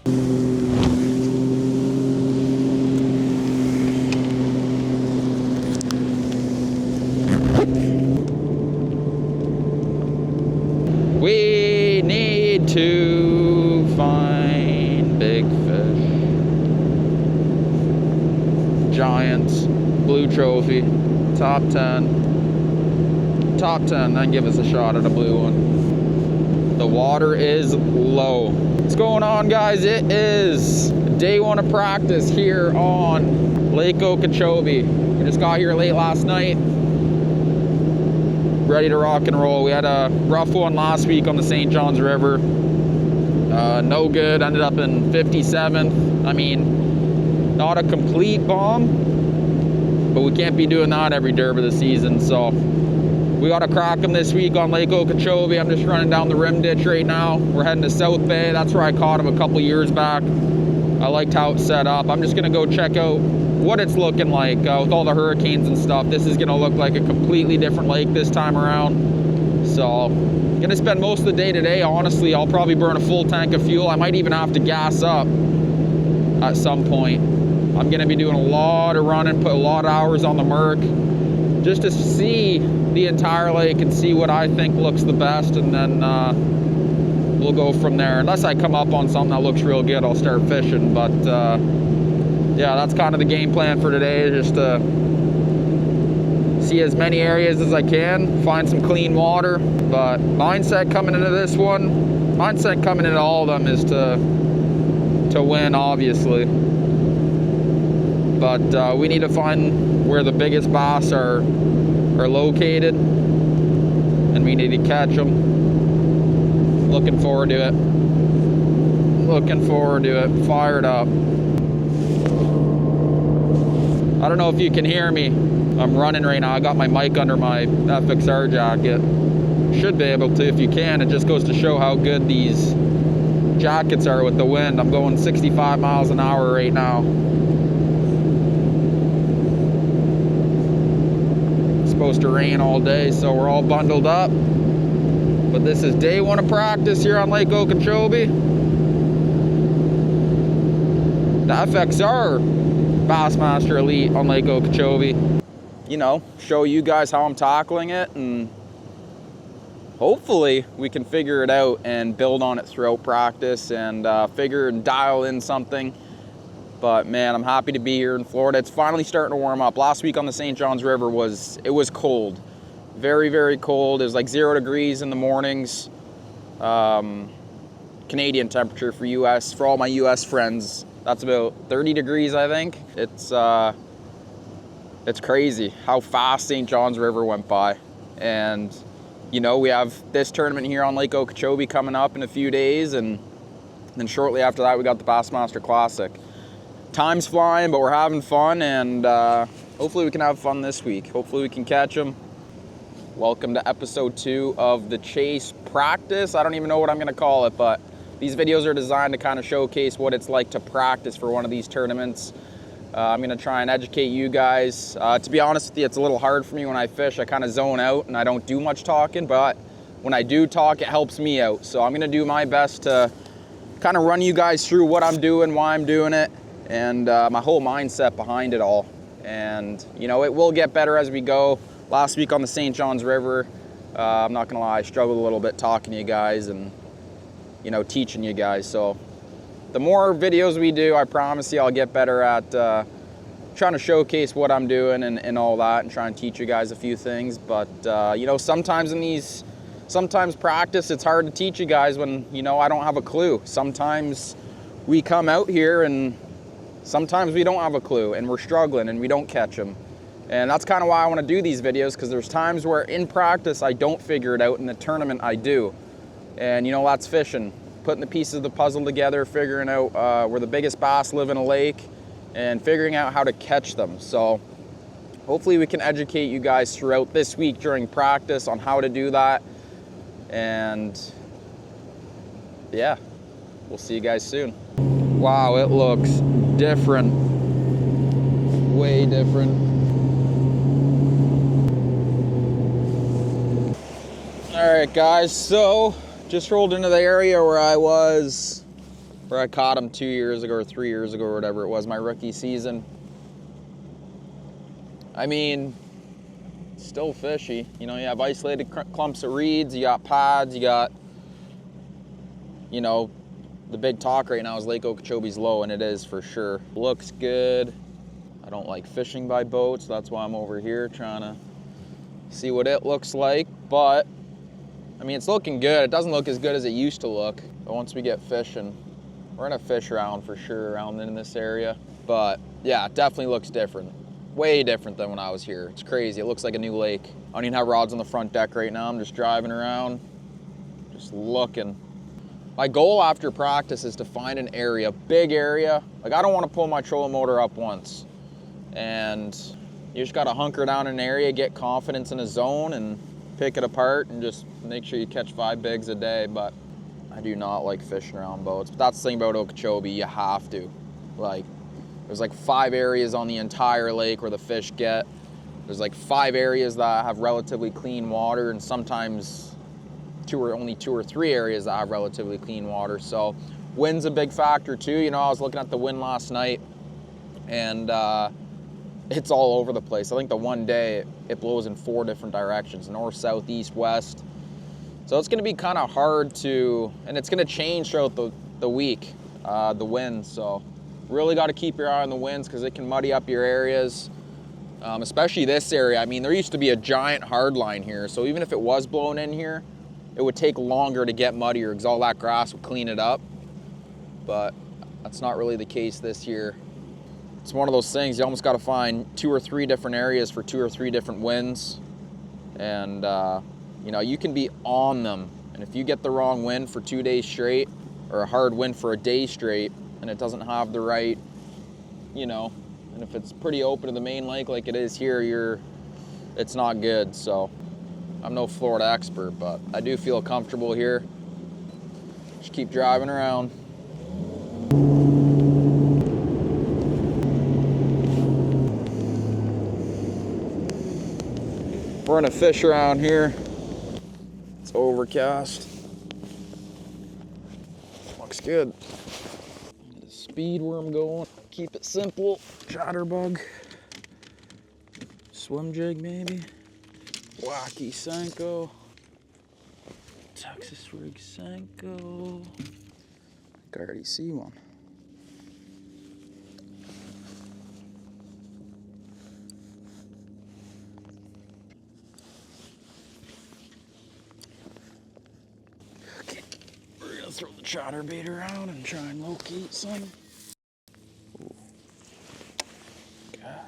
We need to find big fish. Giants, blue trophy, top 10. Top 10, then give us a shot at a blue one. The water is low. What's going on, guys? It is day one of practice here on Lake Okeechobee. We just got here late last night. Ready to rock and roll. We had a rough one last week on the St. Johns River. No good, ended up in 57th. I mean, not a complete bomb, but we can't be doing that every derb of the season, so we got to crack them this week on Lake Okeechobee. I'm just running down the rim ditch right now. We're heading to South Bay. That's where I caught him a couple years back. I liked how it's set up. I'm just gonna go check out what it's looking like with all the hurricanes and stuff. This is gonna look like a completely different lake this time around. So gonna spend most of the day today. Honestly, I'll probably burn a full tank of fuel. I might even have to gas up at some point. I'm gonna be doing a lot of running, put a lot of hours on the Merc just to see the entire lake and see what I think looks the best, and then we'll go from there. Unless I come up on something that looks real good, I'll start fishing. But yeah, that's kind of the game plan for today, just to see as many areas as I can, find some clean water. But mindset coming into this one, mindset coming into all of them is to win, obviously. But we need to find where the biggest bass are located, and we need to catch them. Looking forward to it. Looking forward to it. Fired up. I don't know if you can hear me. I'm running right now. I got my mic under my FXR jacket. Should be able to if you can. It just goes to show how good these jackets are with the wind. I'm going 65 miles an hour right now. It's supposed to rain all day, so we're all bundled up. But this is day one of practice here on Lake Okeechobee. The FXR Bassmaster Elite on Lake Okeechobee. You know, show you guys how I'm tackling it, and hopefully we can figure it out and build on it throughout practice and figure and dial in something. But man, I'm happy to be here in Florida. It's finally starting to warm up. Last week on the St. Johns River was cold. Very, very cold. It was like 0 degrees in the mornings. Canadian temperature for all my US friends. That's about 30 degrees, I think. It's crazy how fast St. Johns River went by. And, you know, we have this tournament here on Lake Okeechobee coming up in a few days. And then shortly after that, we got the Bassmaster Classic. Time's flying, but we're having fun. And hopefully we can have fun this week. Hopefully we can catch them. Welcome to episode 2 of the Chase Practice. I don't even know what I'm going to call it, but these videos are designed to kind of showcase what it's like to practice for one of these tournaments. I'm going to try and educate you guys. To be honest with you, it's a little hard for me when I fish. I kind of zone out and I don't do much talking, but when I do talk, it helps me out. So I'm going to do my best to kind of run you guys through what I'm doing, why I'm doing it, and my whole mindset behind it all. And, you know, it will get better as we go. Last week on the St. Johns River, I'm not going to lie, I struggled a little bit talking to you guys and, you know, teaching you guys. So the more videos we do, I promise you I'll get better at trying to showcase what I'm doing and all that, and try and teach you guys a few things. But, you know, sometimes practice, it's hard to teach you guys when, you know, I don't have a clue. Sometimes we come out here and sometimes we don't have a clue and we're struggling and we don't catch them. And that's kind of why I want to do these videos, because there's times where in practice I don't figure it out, in the tournament I do. And, you know, that's fishing. Putting the pieces of the puzzle together, figuring out where the biggest bass live in a lake, and figuring out how to catch them. So hopefully we can educate you guys throughout this week during practice on how to do that. And yeah, we'll see you guys soon. Wow, it looks different. Way different. All right, guys, so just rolled into the area where I was where I caught them 2 years ago or 3 years ago or whatever it was, my rookie season. I mean, still fishy. You know, you have isolated clumps of reeds, you got pads, you got, you know, the big talk right now is Lake Okeechobee's low, and it is for sure. Looks good. I don't like fishing by boat, so that's why I'm over here trying to see what it looks like. But I mean, it's looking good. It doesn't look as good as it used to look. But once we get fishing, we're gonna fish around for sure around in this area. But yeah, it definitely looks different. Way different than when I was here. It's crazy. It looks like a new lake. I don't even have rods on the front deck right now. I'm just driving around, just looking. My goal after practice is to find an area, big area. Like, I don't want to pull my trolling motor up once. And you just got to hunker down in an area, get confidence in a zone, and pick it apart and just make sure you catch 5 bigs a day. But I do not like fishing around boats. But that's the thing about Okeechobee, you have to. Like, there's like 5 areas on the entire lake where the fish get. There's like 5 areas that have relatively clean water, and sometimes only 2 or 3 areas that have relatively clean water. So wind's a big factor too. You know, I was looking at the wind last night, and it's all over the place. I think the one day it blows in 4 different directions: north, south, east, west. So it's going to be kind of hard to, and it's going to change throughout the week, the wind. So really got to keep your eye on the winds, because it can muddy up your areas, especially this area. I mean, there used to be a giant hard line here, so even if it was blowing in here, it would take longer to get muddier because all that grass would clean it up. But that's not really the case this year. It's one of those things, you almost got to find 2 or 3 different areas for 2 or 3 different winds. And you know, you can be on them. And if you get the wrong wind for 2 days straight, or a hard wind for a day straight, and it doesn't have the right, you know, and if it's pretty open to the main lake like it is here, it's not good. So I'm no Florida expert, but I do feel comfortable here. Just keep driving around. We're gonna fish around here. It's overcast. Looks good. Get a speed worm going. Keep it simple. Chatterbug. Swim jig maybe. Wacky Senko. Texas rig Senko. I already see one. Okay, we're gonna throw the chatterbait around and try and locate some. Ooh. God.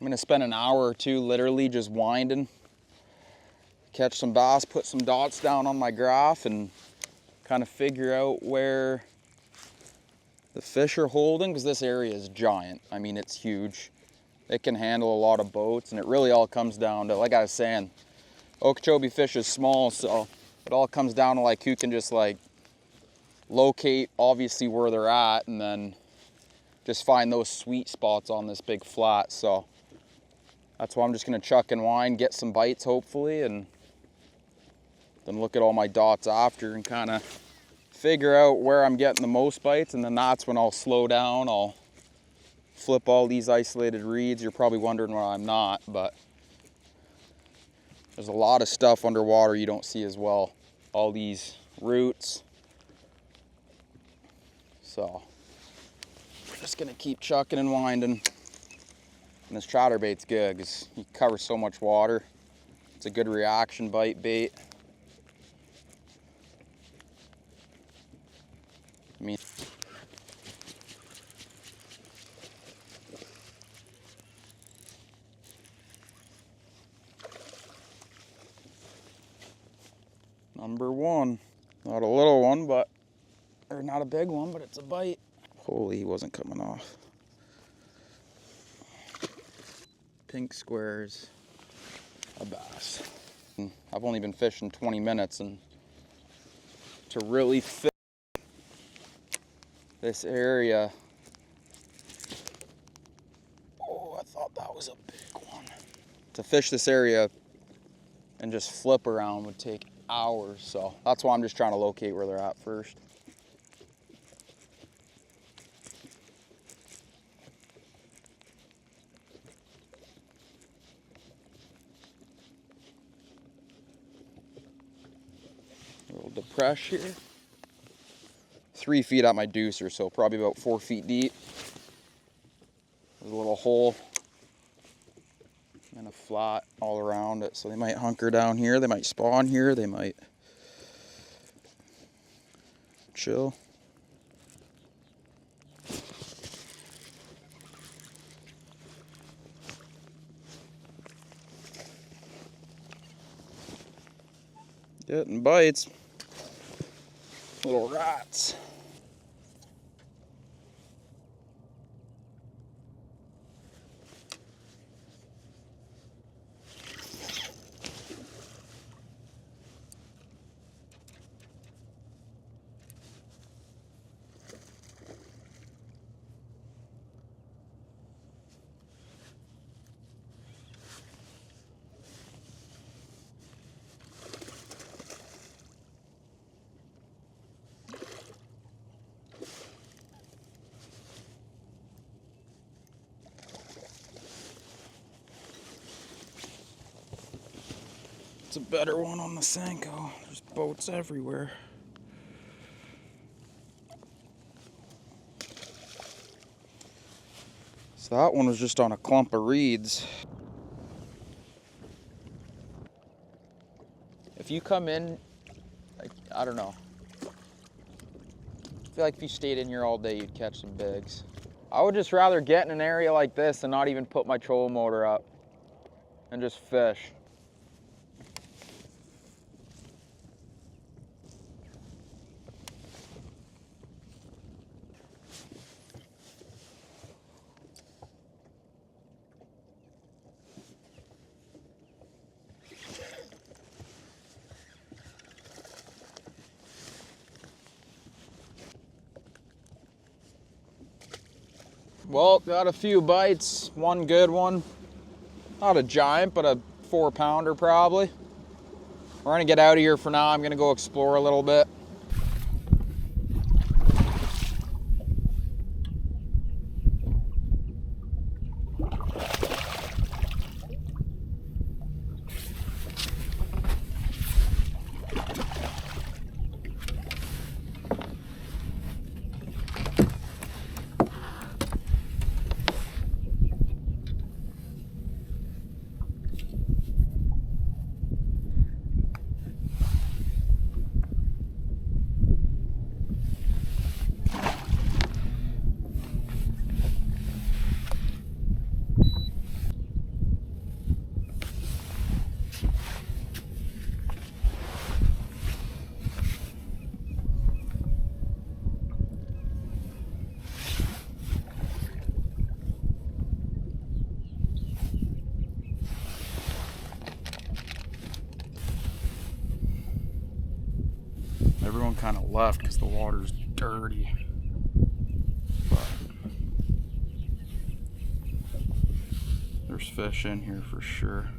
I'm gonna spend an hour or 2 literally just winding, catch some bass, put some dots down on my graph, and kind of figure out where the fish are holding, because this area is giant. I mean, it's huge. It can handle a lot of boats, and it really all comes down to, like I was saying, Okeechobee fish is small, so it all comes down to like who can just like locate obviously where they're at, and then just find those sweet spots on this big flat. So that's why I'm just gonna chuck and wind, get some bites hopefully, and then look at all my dots after and kind of figure out where I'm getting the most bites, and then that's when I'll slow down. I'll flip all these isolated reeds. You're probably wondering why I'm not, but there's a lot of stuff underwater you don't see as well. All these roots. So we're just gonna keep chucking and winding. And this chatterbait's good because you cover so much water. It's a good reaction bite bait. I mean, number 1. Not a little one, but, or not a big one, but it's a bite. Holy, he wasn't coming off. Pink squares, a bass. I've only been fishing 20 minutes, and to really fish this area, oh, I thought that was a big one. to fish this area and just flip around would take hours. So that's why I'm just trying to locate where they're at first. A little depression here. 3 feet at my deucer, so probably about 4 feet deep. There's a little hole and a flat all around it, so they might hunker down here, they might spawn here, they might chill. Getting bites. Little rats. It's a better one on the Senko. There's boats everywhere. So that one was just on a clump of reeds. If you come in, like, I don't know. I feel like if you stayed in here all day, you'd catch some bigs. I would just rather get in an area like this and not even put my trolling motor up and just fish. Well, got a few bites, one good one. Not a giant, but a 4-pounder probably. We're gonna get out of here for now. I'm gonna go explore a little bit. Everyone kind of left because the water's dirty. But there's fish in here for sure.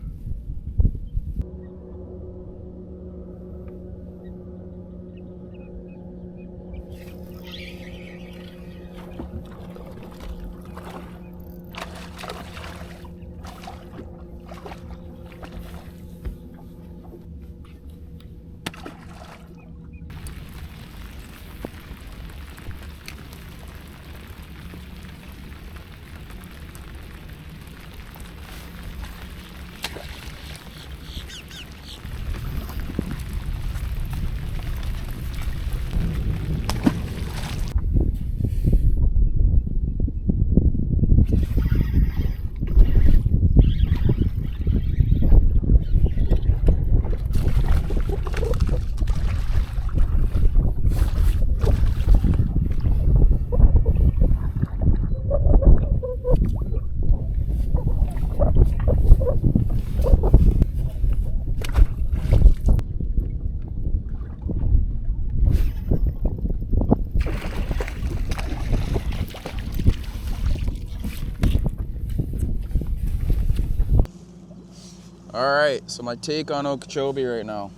All right, so my take on Okeechobee right now.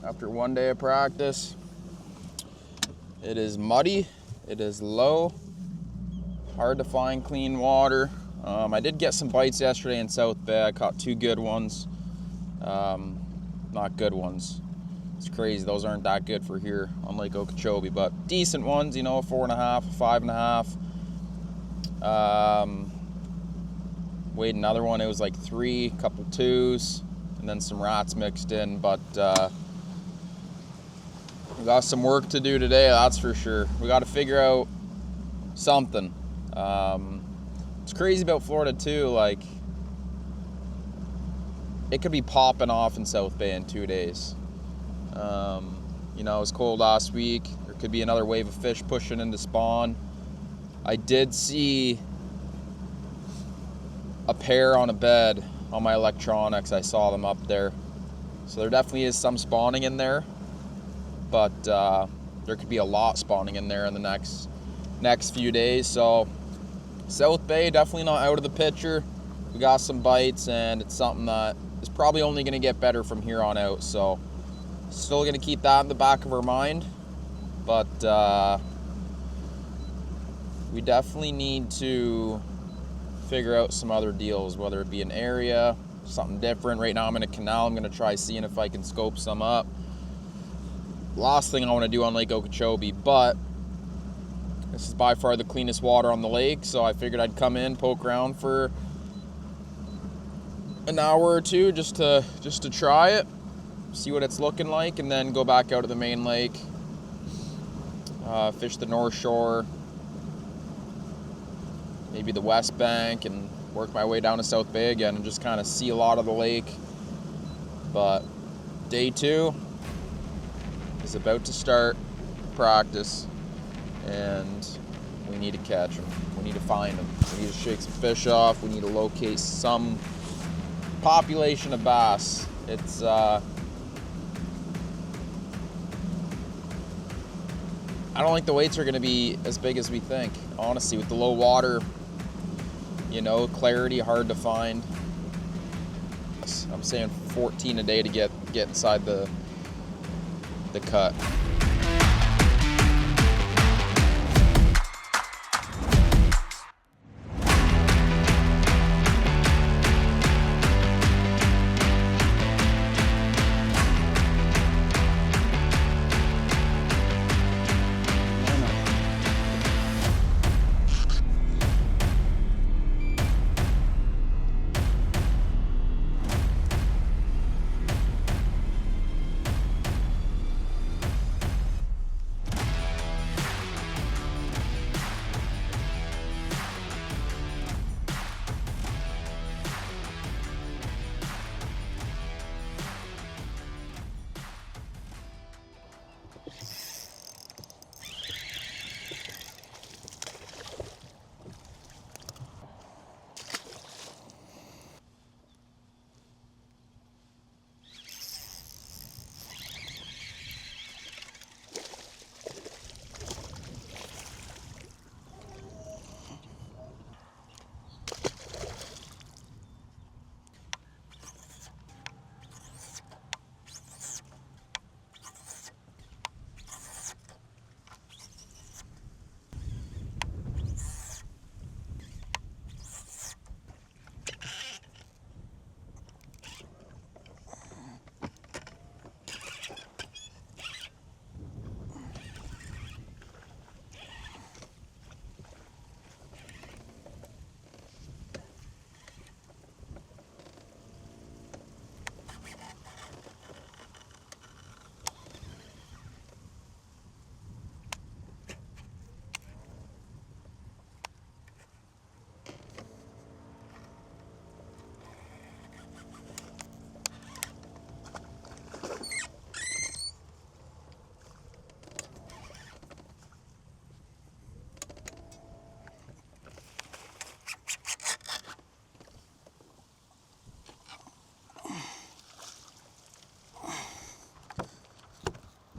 After one day of practice, it is muddy, it is low, hard to find clean water. I did get some bites yesterday in South Bay. I caught 2 good ones. Not good ones. It's crazy, those aren't that good for here on Lake Okeechobee, but decent ones, you know, a 4.5, a 5.5. Weighed another one, it was like 3, a couple 2s, and then some rats mixed in, but we got some work to do today, that's for sure. We got to figure out something. It's crazy about Florida too, like, it could be popping off in South Bay in 2 days. You know, it was cold last week. There could be another wave of fish pushing into spawn. I did see a pair on a bed on my electronics. I saw them up there. So there definitely is some spawning in there, but there could be a lot spawning in there in the next few days. So South Bay, definitely not out of the picture. We got some bites, and it's something that is probably only going to get better from here on out. So still going to keep that in the back of our mind, but we definitely need to figure out some other deals, whether it be an area, something different. Right now I'm in a canal. I'm going to try seeing if I can scope some up. Last thing I want to do on Lake Okeechobee, but this is by far the cleanest water on the lake, so I figured I'd come in, poke around for an hour or two just to try it, see what it's looking like, and then go back out to the main lake, fish the North Shore, maybe the West Bank, and work my way down to South Bay again and just kind of see a lot of the lake. But day 2 is about to start practice, and we need to catch them. We need to find them. We need to shake some fish off. We need to locate some population of bass. It's I don't think the weights are going to be as big as we think, honestly, with the low water. You know, clarity hard to find. I'm saying 14 a day to get inside the cut.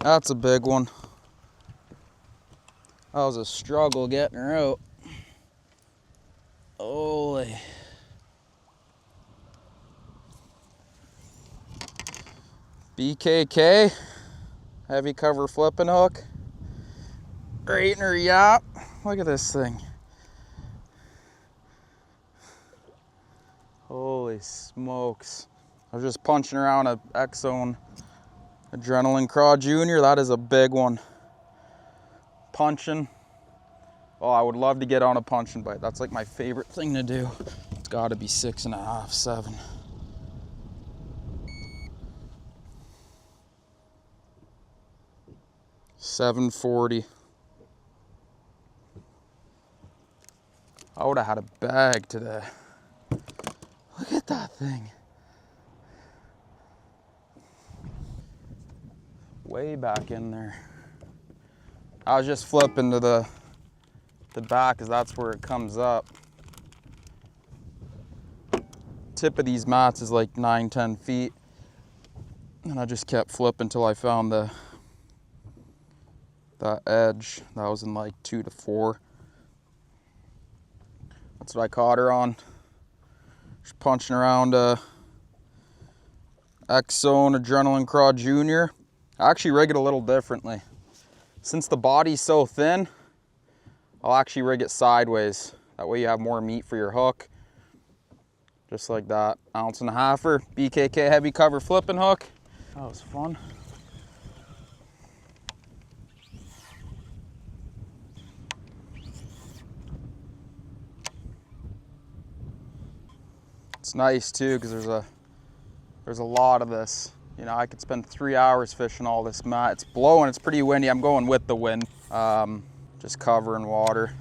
That's a big one. That was a struggle getting her out. Holy. BKK, heavy cover flipping hook. Right in her yap. Look at this thing. Holy smokes. I was just punching around a X-Zone Adrenaline Craw Junior. That is a big one. Punching. Oh, I would love to get on a punching bite. That's like my favorite thing to do. It's gotta be 6.5, 7. $7.40. I would have had a bag today. Look at that thing. Way back in there. I was just flipping to the back because that's where it comes up. Tip of these mats is like 9-10 feet. And I just kept flipping until I found that edge. That was in like 2 to 4. That's what I caught her on. Just punching around X-Zone Adrenaline Craw Junior. I actually rig it a little differently. Since the body's so thin, I'll actually rig it sideways. That way you have more meat for your hook. Just like that. 1.5-ouncer BKK heavy cover flipping hook. That was fun. It's nice too because there's a lot of this. You know, I could spend 3 hours fishing all this mat. It's blowing, it's pretty windy. I'm going with the wind. Just covering water.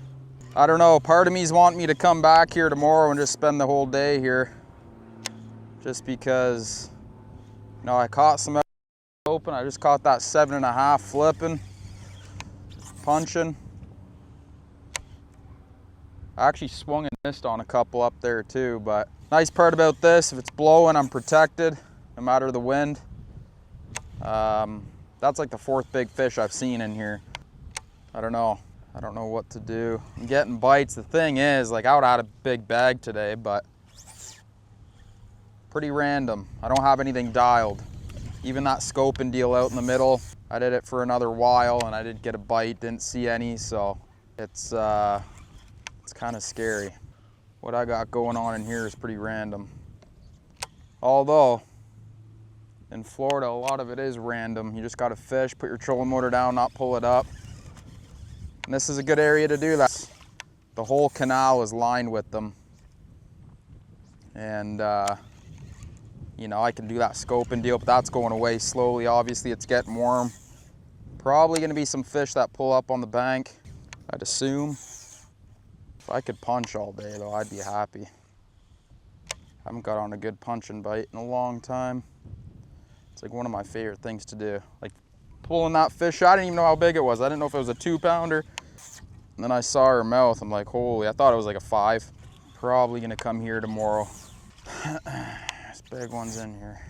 I don't know, part of me's wanting me to come back here tomorrow and just spend the whole day here. Just because, you know, I caught some open. I just caught that 7.5 flipping, punching. I actually swung and missed on a couple up there too, but nice part about this, if it's blowing, I'm protected no matter the wind. That's like the 4th big fish I've seen in here. I don't know what to do. I'm getting bites. The thing is, like, I would have had a big bag today, but pretty random. I don't have anything dialed. Even that scoping deal out in the middle, I did it for another while and I didn't get a bite, didn't see any, so it's kind of scary. What I got going on in here is pretty random. Although, in Florida, a lot of it is random. You just gotta fish, put your trolling motor down, not pull it up. And this is a good area to do that. The whole canal is lined with them. And, you know, I can do that scoping deal, but that's going away slowly. Obviously, it's getting warm. Probably gonna be some fish that pull up on the bank, I'd assume. If I could punch all day though, I'd be happy. Haven't got on a good punching bite in a long time. It's like one of my favorite things to do. Like pulling that fish, I didn't even know how big it was. I didn't know if it was a 2-pounder. And then I saw her mouth, I'm like, holy, I thought it was like a 5. Probably gonna come here tomorrow. There's big ones in here.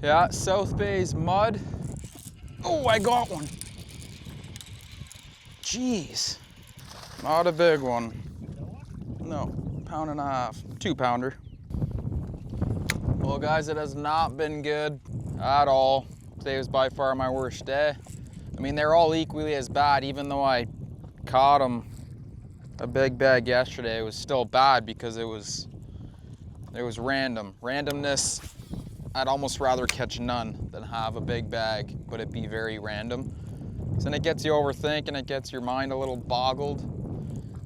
Yeah, South Bay's mud. Oh, I got one. Jeez. Not a big one. No, 1.5 pound, 2-pounder. Well guys, it has not been good at all. Today was by far my worst day. I mean, they're all equally as bad, even though I caught them a big bag yesterday. It was still bad because it was random. Randomness, I'd almost rather catch none than have a big bag, but it be very random. So then it gets you overthinking, it gets your mind a little boggled.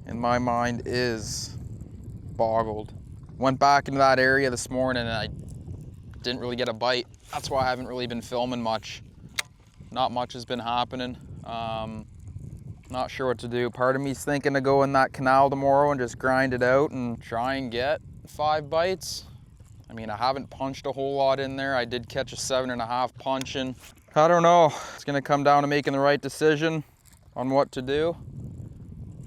And my mind is boggled. Went back into that area this morning and I didn't really get a bite. That's why I haven't really been filming much. Not much has been happening. Not sure what to do. Part of me's thinking to go in that canal tomorrow and just grind it out and try and get 5 bites. I mean, I haven't punched a whole lot in there. I did catch a 7.5 punching. I don't know. It's gonna come down to making the right decision on what to do.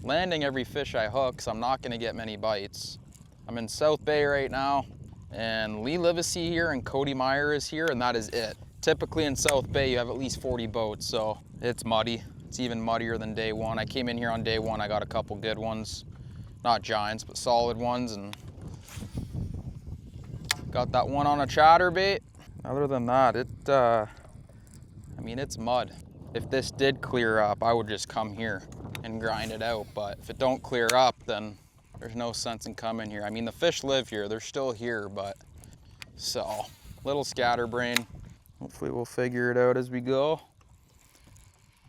Landing every fish I hook, so I'm not gonna get many bites. I'm in South Bay right now, and Lee Livesey here and Cody Meyer is here, and that is it. Typically in South Bay, you have at least 40 boats, so it's muddy. It's even muddier than day one. I came in here on day one, I got a couple good ones. Not giants, but solid ones, and got that one on a chatterbait. Other than that, I mean, it's mud. If this did clear up, I would just come here and grind it out, but if it don't clear up, then there's no sense in coming here. I mean, the fish live here, they're still here, but so, little scatterbrain. Hopefully we'll figure it out as we go.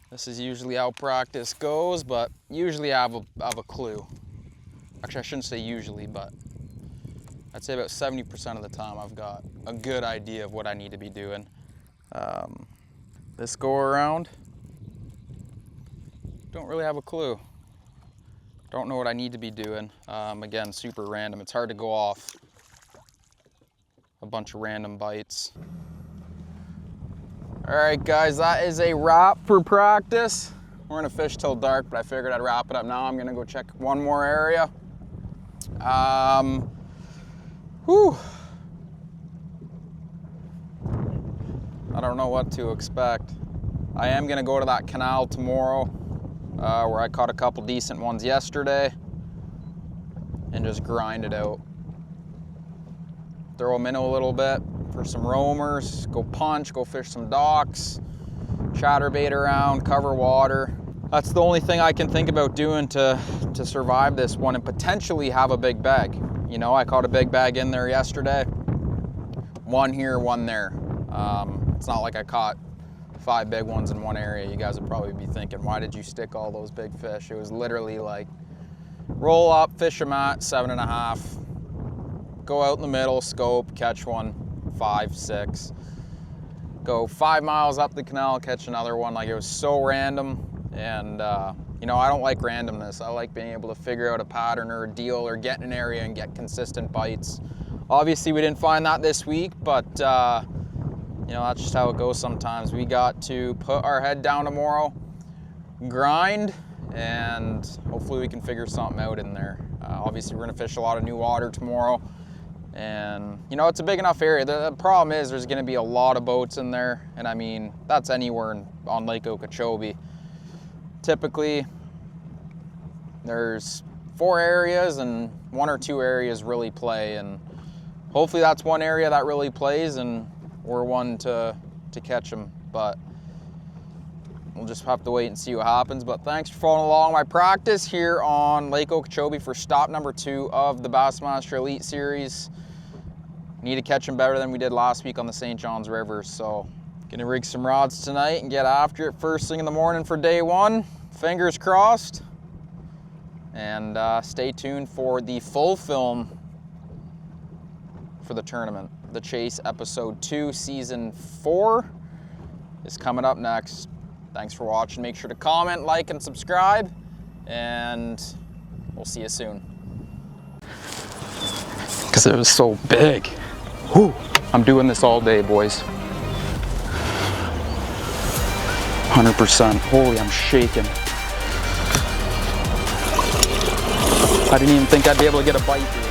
This is usually how practice goes, but usually I have a clue. Actually, I shouldn't say usually, but I'd say about 70% of the time I've got a good idea of what I need to be doing. This go around, don't really have a clue. Don't know what I need to be doing. Again, super random. It's hard to go off a bunch of random bites. All right, guys, that is a wrap for practice. We're gonna fish till dark, but I figured I'd wrap it up now. I'm gonna go check one more area. Whew. I don't know what to expect. I am gonna go to that canal tomorrow, where I caught a couple decent ones yesterday, and just grind it out. Throw a minnow a little bit for some roamers, go punch, go fish some docks, chatterbait around, cover water. That's the only thing I can think about doing to survive this one and potentially have a big bag. You know, I caught a big bag in there yesterday. One here, one there. It's not like I caught 5 big ones in one area. You guys would probably be thinking, why did you stick all those big fish? It was literally like, roll up, fish them at 7.5, go out in the middle, scope, catch one, 5, 6. Go 5 miles up the canal, catch another one. Like, it was so random. And you know, I don't like randomness. I like being able to figure out a pattern or a deal or get in an area and get consistent bites. Obviously, we didn't find that this week, but you know, that's just how it goes sometimes. We got to put our head down tomorrow, grind, and hopefully we can figure something out in there. Obviously, we're gonna fish a lot of new water tomorrow, and you know, it's a big enough area. The problem is there's gonna be a lot of boats in there, and I mean, that's anywhere on Lake Okeechobee. Typically, there's 4 areas and 1 or 2 areas really play, and hopefully that's one area that really plays and we're one to catch them, but we'll just have to wait and see what happens. But thanks for following along my practice here on Lake Okeechobee for stop number 2 of the Bassmaster Elite Series. Need to catch them better than we did last week on the St. Johns River, so gonna rig some rods tonight and get after it first thing in the morning for day 1. Fingers crossed. And stay tuned for the full film for the tournament. The Chase Episode 2, Season 4 is coming up next. Thanks for watching. Make sure to comment, like, and subscribe. And we'll see you soon. Because it was so big. Whew. I'm doing this all day, boys. 100%. Holy, I'm shaking. I didn't even think I'd be able to get a bite here.